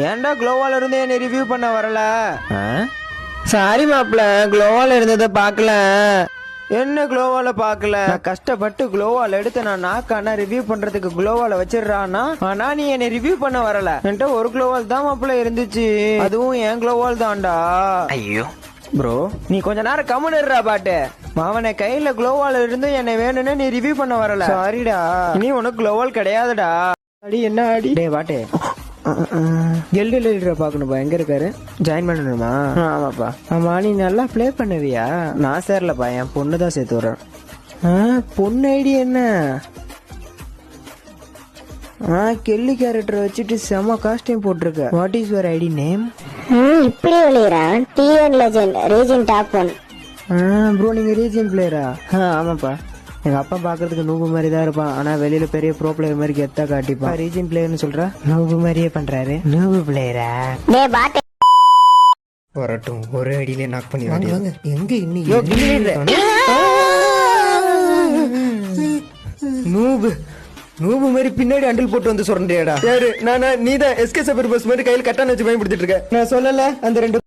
ஏன்டா குளோவால இருந்து என்ன ரிவ்யூ பண்ண வரல? சாரி மாப்ள, குளோவால இருந்ததை பார்க்கல. என்ன குளோவால பார்க்கல? நான் கஷ்டப்பட்டு குளோவால எடுத்து நான் நாக்கானா ரிவ்யூ பண்றதுக்கு குளோவால வச்சிடறானா, ஆனா நீ என்ன ரிவ்யூ பண்ண வரல. என்கிட்ட ஒரு குளோவால் தான் மாப்ள இருந்துச்சு, அதுவும் என் குளோவால் தான்டா. ஐயோ ப்ரோ, நீ கொஞ்ச நேரம் கம்முனுறா பாட்டு. அவனை கையில குளோவால் இருந்து என்னை வேணும்னு நீ ரிவ்யூ பண்ண வரல. சாரிடா, நீ உனக்கு குளோவால் கிடையாதுடா. அடி என்ன அடி? டே பாட்டு, கில்டு லீடரை பார்க்கணுப்பா. எங்க இருக்காரு? ஜாயின் பண்ணணுமா? ஆமாப்பா. ஆமா, நீ நல்லா ப்ளே பண்ணுவியா? நான் சேரலப்பா, என் பொண்ணு தான் சேர்த்து விடுறேன். பொண்ணு ஐடி என்ன? கெல்லி கேரக்டர் வச்சுட்டு செம காஸ்டியூம் போட்டிருக்க. What is your ID name? இப்படி விளையாடுறான். TN legend region top 1. Bro, நீங்க ரீஜன் பிளேயரா? ஆமாப்பா. எங்க அப்பா பாக்குறதுக்கு நூபு மாதிரி தான் இருப்பான், ஆனா வெளியில பெரிய ப்ரோ பிளேயர் மாதிரி கெத்தா காட்டிப்பான். ரீஜன் பிளேயர்னு சொல்ற, நூபு மாதிரியே பண்றாரு. நூபு பிளேயரா? டேய் பாட்டு, வரட்டும், ஒரு அடியிலே நாக் பண்ணி வாங்க. எங்க நூபு நூபு மாதிரி பின்னாடி அண்டில் போட்டு வந்து சொல்றேடா. யாரு? நானா? நீதான் எஸ்கே சபர் பஸ் மாதிரி கையில் கட்டான வச்சு பயன்படுத்திட்டு இருக்க. நான் சொல்லல அந்த ரெண்டு.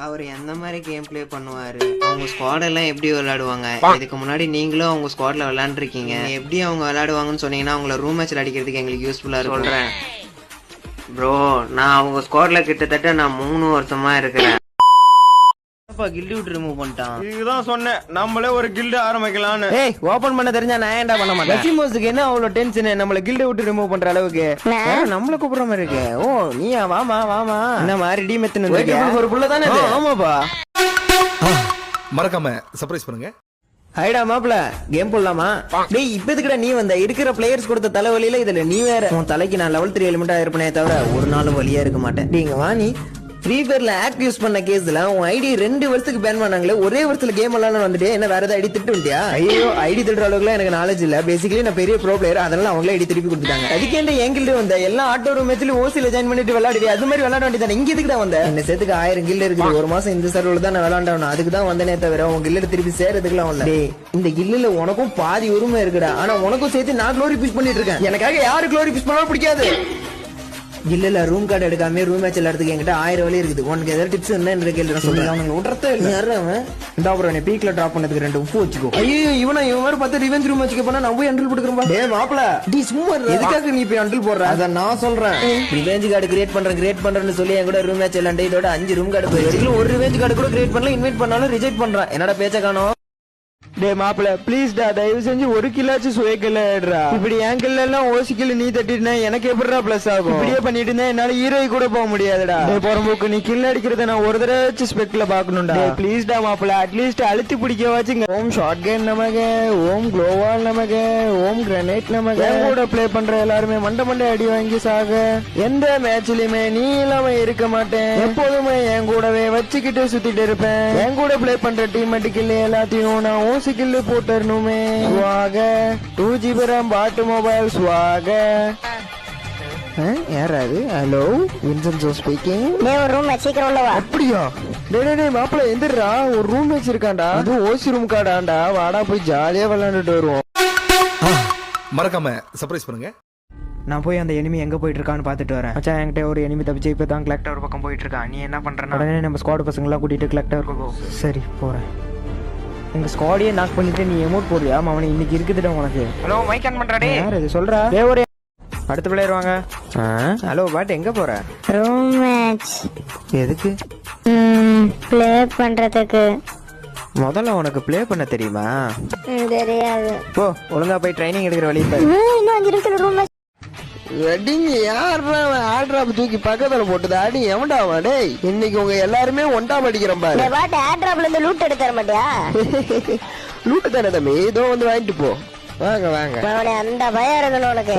அவர் எந்த மாதிரி கேம் பிளே பண்ணுவாரு, அவங்க ஸ்குவாட் எல்லாம் எப்படி விளையாடுவாங்க, இதுக்கு முன்னாடி நீங்களும் அவங்க ஸ்குவாட்ல விளையாண்டுருக்கீங்க, எப்படி அவங்க விளையாடுவாங்கன்னு சொன்னீங்கன்னா அவங்கள ரூம் மேட்ச்ல அடிக்கிறதுக்கு எங்களுக்கு யூஸ்ஃபுல்லா இருக்கும். சொல்றேன் ப்ரோ, நான் அவங்க ஸ்குவாட்ல கிட்டத்தட்ட நான் 3 வருஷமா இருக்கிறேன். கில்டு விட்டு ரிமூவ் பண்ணிட்டான். இதுதான் சொன்னேன், நம்மளே ஒரு கில்டு ஆரம்பிக்கலாம்னு. ஏய், ஓபன் பண்ண தெரிஞ்சா நான் ஏன்டா பண்ண மாட்டேன்? லட்சிமோஸ்க்கு என்ன அவ்வளவு டென்ஷன் நம்மள கில்டு விட்டு ரிமூவ் பண்ற அளவுக்கு? நம்மள கூப்பிடுற மாதிரி இருக்கு. ஓ, நீயா? வாமா வாமா. என்ன மாதிரி டீமெத்துன்னு வந்திருக்க? ஒரு புள்ள தானே? ஆமாப்பா. மறக்காம சர்ப்ரைஸ் பண்ணுங்க. ஹைடா மாப்ள, கேம் போடலாமா? டேய், இப்ப எதுக்குடா நீ வந்த? இருக்கிற பிளேயர்ஸ் கொடுத்த தலைவலியில இதுல நீ வேற. உன் தலைக்கு நான் லெவல் 3 எலிமெண்டா இருப்பனே தவிர ஒரு நாள் வழியா இருக்க மாட்டேன். நீங்க வா. நீ ஃப்ரீ ஃபயர்ல ஆக்ட் யூஸ் பண்ண கேஸ்ல உன் ஐடி 2 வருஷத்துக்கு பேன் பண்ணாங்களே, ஒரே வருஷத்துல கேம் எல்லாம் வந்துட்டு என்ன வேற ஏதாவது ஐடி திட்டு வந்துட்டியா? ஐயோ, ஐடி திட்டுற அளவுக்கு எனக்கு நாலேஜ் இல்ல. பேசிக்கலி நான் பெரிய ப்ரோ பிளேயர், அதனால அவங்களே ஐடி திருப்பி கொடுத்துட்டாங்க. அதுக்கேண்ட என் கில்டு வந்த எல்லா ஆட்டோ ரூம் மேட்ச்ல ஓசில ஜாயின் பண்ணிட்டு விளையாடுவே, அது மாதிரி விளையாட வேண்டியதானே. இங்க எதுக்கு தான் வந்த? என்ன சேர்த்துக்கு 1000 கில்டு இருக்குது. ஒரு மாசம் இந்த சர்வர்ல தான் நான் விளையாண்டவன், அதுக்கு தான் வந்தனே தவிர உன் கில்ல திருப்பி சேர்றதுக்குலாம் வரல. டேய், இந்த கில்லுல உனக்கும் பாதி உரிமை இருக்குடா, ஆனா உனக்கும் சேர்த்து நான் க்ளோரி பிஷ் பண்ணிட்டு இருக்கேன். எனக்காக யாரு க்ளோரி பிஷ் பண்ணாலும் பிடிக்காது. இல்ல ரூம் கார்டு எடுக்காம ரூம் மேட்ச் எல்லாத்துக்கு என்கிட்ட 1000 வழி இருக்குது. உனக்கு ஏதாவது டிப்ஸ் என்ன கேள்வி சொல்றேன். அவனுக்கு விடுறதே இல்ல. இந்த அப்புறம் பீக்ல டிராப் பண்ணதுக்கு 2 உப்பு வச்சுக்கோ. ஐயோ, இவன் மாதிரி பார்த்து ரிவெஞ்ச் ரூம் வச்சுக்க போனா நான் போய் அண்டில் போட்டுக்கிறேன். டேய் மாப்ள, டி சும்மா எதுக்காக நீ போய் அண்டில் போடுற? அத நான் சொல்றேன். ரிவெஞ்ச் கார்டு கிரியேட் பண்றேன்னு சொல்லி என் கூட ரூம் மேட்ச் விளையாண்டு இதோட 5 ரூம் கார்டு போய் ஒரு ரிவெஞ்ச் கார்டு கூட கிரியேட் பண்ணல. இன்வைட் பண்ணாலும் ரிஜெக்ட் பண்றான். என்னடா பேச்ச காணோம்? டே மாப்பிள, ப்ளீஸ் டா, தயவு செஞ்சு ஒரு கில்லாச்சு சுய கில்லா. இப்படி என் கில்ல எல்லாம் ஓசி கில்லு நீ தட்டினா எனக்கு எப்படிடா பிளஸ் ஆகும்? இப்படியே பண்ணிட்டு இருந்தா என்னால ஹீரோ கூட போக முடியாதுடா. போறம்போக்கு நீ கில் அடிக்கிறத நான் ஒரு தடவை ஸ்பெக்ல பாக்கணும்டா. ப்ளீஸ் டா மாப்பிள, அட்லீஸ்ட் அழுத்தி பிடிக்க வச்சுங்க. ஓம் ஷார்ட் கன் நமக்கு, ஓம் க்ளோவால் நமக்கு, ஓம் கிரனேட் நமக்கு. என் கூட பிளே பண்ற எல்லாருமே மண்டை அடி வாங்கி சாக. எந்த மேட்ச்லயுமே நீ இல்லாம இருக்க மாட்டேன். எப்போதுமே என் கூடவே வச்சுக்கிட்டு சுத்திட்டு இருப்பேன். என் கூட பிளே பண்ற டீம் கில்ல எல்லாத்தையும் நான் கில்லு போட்டறணுமே. ஸ்வாக 2GB RAM பாட்டு மொபைல் ஸ்வாக. யாராது? Hello, Vincenzo speaking. டேய் ஒரு ரூம் சீக்கிரம் உள்ள வா. அப்படியா? டேய் மாப்ள எந்திரா, ஒரு ரூம் வச்சிருக்கான்டா. அது ஓசி ரூம் காடாண்டா. வாடா போய் ஜாலியா விளையாண்டுட்டு வருவோம். மறக்காம சர்ப்ரைஸ் பண்ணுங்க. நான் போய் அந்த எனிமி எங்க போயிட்டு இருக்கான்னு பாத்துட்டு வரேன். மச்சான், என்கிட்ட ஒரு எனிமி தப்பிச்சு இப்ப தான் கிளாக் டவர் பக்கம் போயிட்டு இருக்கான். நீ என்ன பண்றேன்னா உடனே நம்ம ஸ்குவாட் பசங்க எல்லாம் கூட்டிட்டு கிளாக் டவருக்கு போ. சரி, போறேன். எங்க ஸ்குவாடியே நாக் பண்ணிட்டு நீ எமோட் போடுறியா? அவனை இன்னைக்கு இருக்குதுடா உனக்கு. ஹலோ, மைக் ஆன் பண்றாடே. யார் இது? சொல்றா. ஒரு அடுத்த பிளேயர் வாங்க. ஹலோ பாட்டு, எங்க போற? Room match. எதுக்கு? ப்ளே பண்றதுக்கு. முதல்ல உனக்கு ப்ளே பண்ண தெரியுமா? தெரியாது. போ, ஒழுங்கா போய் ட்ரைனிங் எடுக்கிற வழி பாரு. இன்னும் 5 நிமிஷத்துல ரூம் மேட்ச். வெட்டிங் யாரா ஆட்ராப் தூக்கி பக்கத்துல போட்டுது? அடி எவன்டா அவன்? டேய், இன்னைக்கு உங்க எல்லாருமே ஒண்டா படிக்கிறோம் பாரு. டேய் பாட்டு, ஆட்ராப்ல இருந்து லூட் எடுத்து தர மாட்டியா? லூட்டு தானே தம்பி, இதோ வந்து வாங்கிட்டு போ. வாங்க வாங்க. அவனே அந்த பயம் இருக்கணும் உனக்கு.